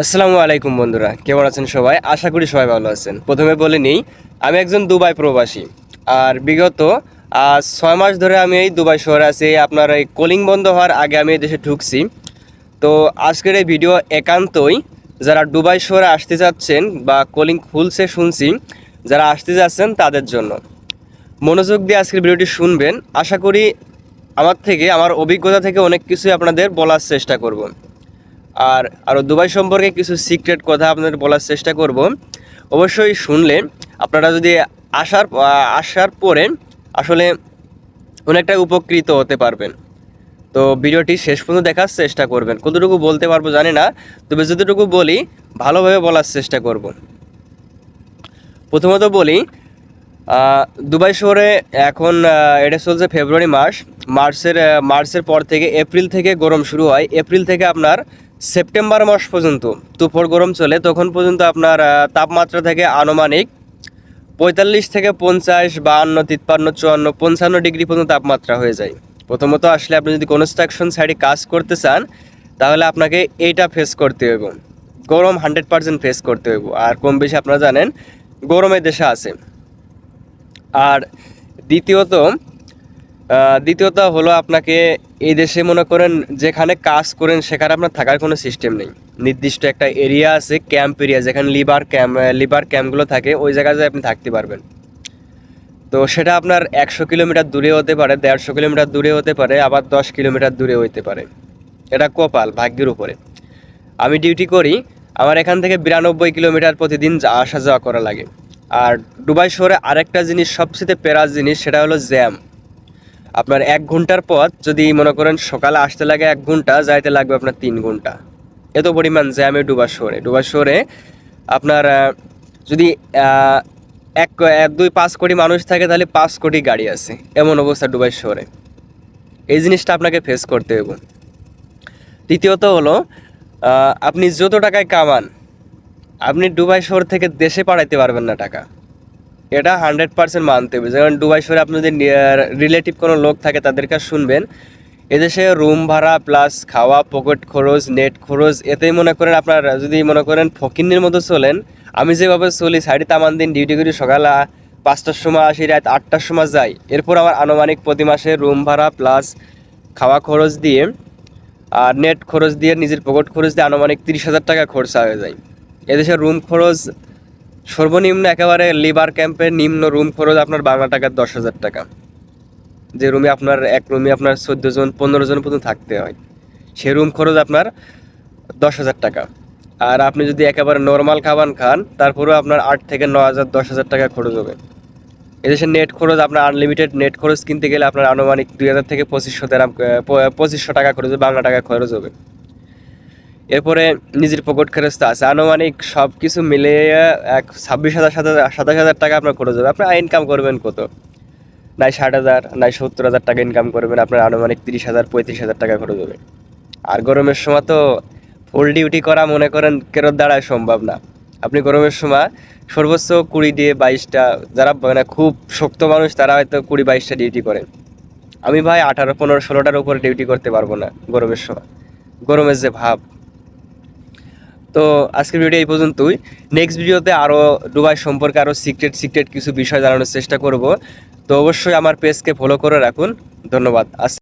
আসসালামু আলাইকুম বন্ধুরা, কেমন আছেন সবাই? আশা করি সবাই ভালো আছেন। প্রথমে বলে নিই, আমি একজন দুবাই প্রবাসী। আর বিগত 6 মাস ধরে আমি এই দুবাই শহরে আছি। আপনার এই কলিং বন্ধ হওয়ার আগে আমি এই দেশে ঢুকছি। তো আজকের এই ভিডিও একান্তই যারা দুবাই শহরে আসতে যাচ্ছেন বা কলিং খুলছে শুনছি, যারা আসতে যাচ্ছেন তাদের জন্য। মনোযোগ দিয়ে আজকের ভিডিওটি শুনবেন। আশা করি আমার অভিজ্ঞতা থেকে অনেক কিছুই আপনাদের বলার চেষ্টা করব। আর আরও দুবাই সম্পর্কে কিছু সিক্রেট কথা আপনাদের বলার চেষ্টা করব। অবশ্যই শুনলে আপনারা যদি আসার পরে আসলে অনেকটা উপকৃত হতে পারবেন। তো ভিডিওটি শেষ পর্যন্ত দেখার চেষ্টা করবেন। কতটুকু বলতে পারবো জানি না, তবে যতটুকু বলি ভালোভাবে বলার চেষ্টা করব। প্রথমত বলি, দুবাই শহরে এখন এটা চলছে ফেব্রুয়ারি মাস। মার্চের পর থেকে এপ্রিল থেকে গরম শুরু হয়। এপ্রিল থেকে আপনার সেপ্টেম্বর মাস পর্যন্ত তুফর গরম চলে। তখন পর্যন্ত আপনার তাপমাত্রা থেকে আনুমানিক 45 থেকে 50, 52, 53, 54, 55 ডিগ্রি পর্যন্ত তাপমাত্রা হয়ে যায়। প্রথমত আসলে আপনি যদি কনস্ট্রাকশন সাইডে কাজ করতে চান তাহলে আপনাকে এইটা ফেস করতে হইব, গরম 100% ফেস করতে হইব। আর কম বেশি আপনারা জানেন গরমের দেশে আছে। আর দ্বিতীয়ত হলো, আপনাকে এই দেশে মনে করেন যেখানে কাজ করেন সেখানে আপনার থাকার কোনো সিস্টেম নেই। নির্দিষ্ট একটা এরিয়া আছে, ক্যাম্প এরিয়া, যেখানে লিবার ক্যাম্পগুলো থাকে, ওই জায়গায় আপনি থাকতে পারবেন। তো সেটা আপনার 100 কিলোমিটার দূরে হতে পারে, 150 কিলোমিটার দূরে হতে পারে, আবার 10 কিলোমিটার দূরে হইতে পারে। এটা কপাল, ভাগ্যের উপরে। আমি ডিউটি করি, আমার এখান থেকে 92 কিলোমিটার প্রতিদিন আসা যাওয়া করা লাগে। আর দুবাই শহরে আরেকটা জিনিস, সবচেয়ে প্যারা জিনিস, সেটা হলো জ্যাম। আপনার 1 ঘন্টার পথ যদি মনে করেন সকালে আসতে লাগে 1 ঘন্টা, যাইতে লাগবে আপনার 3 ঘন্টা। এত পরিমাণ জ্যামে ডুবা শহরে আপনার যদি 1, 2, 5 কোটি মানুষ থাকে তাহলে 5 কোটি গাড়ি আছে, এমন অবস্থা দুবাই শহরে। এই জিনিসটা আপনাকে ফেস করতে হবে। তৃতীয়ত হলো, আপনি যত টাকায় কামান, আপনি দুবাই শহর থেকে দেশে পাঠাইতে পারবেন না টাকা। এটা 100% মানতে হবে। যেমন দুবাই শহরে আপনি যদি রিলেটিভ কোনো লোক থাকে তাদের কাছে শুনবেন, এদেশে রুম ভাড়া প্লাস খাওয়া, পকেট খরচ, নেট খরচ, এতেই মনে করেন আপনার যদি মনে করেন ফকিন্নির মতো চলেন। আমি যেভাবে চলি, সাইডে তামান দিন ডিউটি করি, সকাল 5টার সময় আসি, রাত 8টার সময় যাই। এরপর আমার আনুমানিক প্রতি মাসে রুম ভাড়া প্লাস খাওয়া খরচ দিয়ে আর নেট খরচ দিয়ে, নিজের পকেট খরচ দিয়ে আনুমানিক 30,000 টাকা খরচা হয়ে যায়। এদেশে রুম খরচ সর্বনিম্ন, একেবারে লিবার ক্যাম্পের নিম্ন রুম খরচ আপনার বাংলা টাকার 10,000 টাকা। যে রুমে আপনার এক রুমে আপনার 14 জন 15 জন পর্যন্ত থাকতে হয়, সে রুম খরচ আপনার 10,000 টাকা। আর আপনি যদি একেবারে নর্মাল খাবার খান, তারপরেও আপনার 8 থেকে 9,000, 10,000 টাকা খরচ হবে। এদেশে নেট খরচ, আপনার আনলিমিটেড নেট খরচ কিনতে গেলে আপনার আনুমানিক 2,000 থেকে 2500 টাকা খরচ হবে, বাংলা টাকা খরচ হবে। এরপরে নিজের পকেট খরচ তো আছে, আনুমানিক সব কিছু মিলিয়ে 26,000, 27,000 টাকা আপনার খরচ হবে। আপনার ইনকাম করবেন কত? নাই 60,000, নাই 70,000 টাকা ইনকাম করবেন, আপনার আনুমানিক 30,000, 35,000 টাকা খরচ হবে। আর গরমের সময় তো ফুল ডিউটি করা মনে করেন কেরোর দ্বারাই সম্ভব না। আপনি গরমের সময় সর্বোচ্চ 20 দিয়ে 22টা, যারা মানে খুব শক্ত মানুষ তারা হয়তো 20-22টা ডিউটি করে। আমি ভাই 18, 15, 16টার উপরে ডিউটি করতে পারবো না গরমের সময়, গরমের যে ভাব। তো আজকের ভিডিও এই পর্যন্তই। নেক্সট ভিডিওতে আরও দুবাই সম্পর্কে আরও সিক্রেট কিছু বিষয় জানানোর চেষ্টা করব। তো অবশ্যই আমার পেজকে ফলো করে রাখুন। ধন্যবাদ।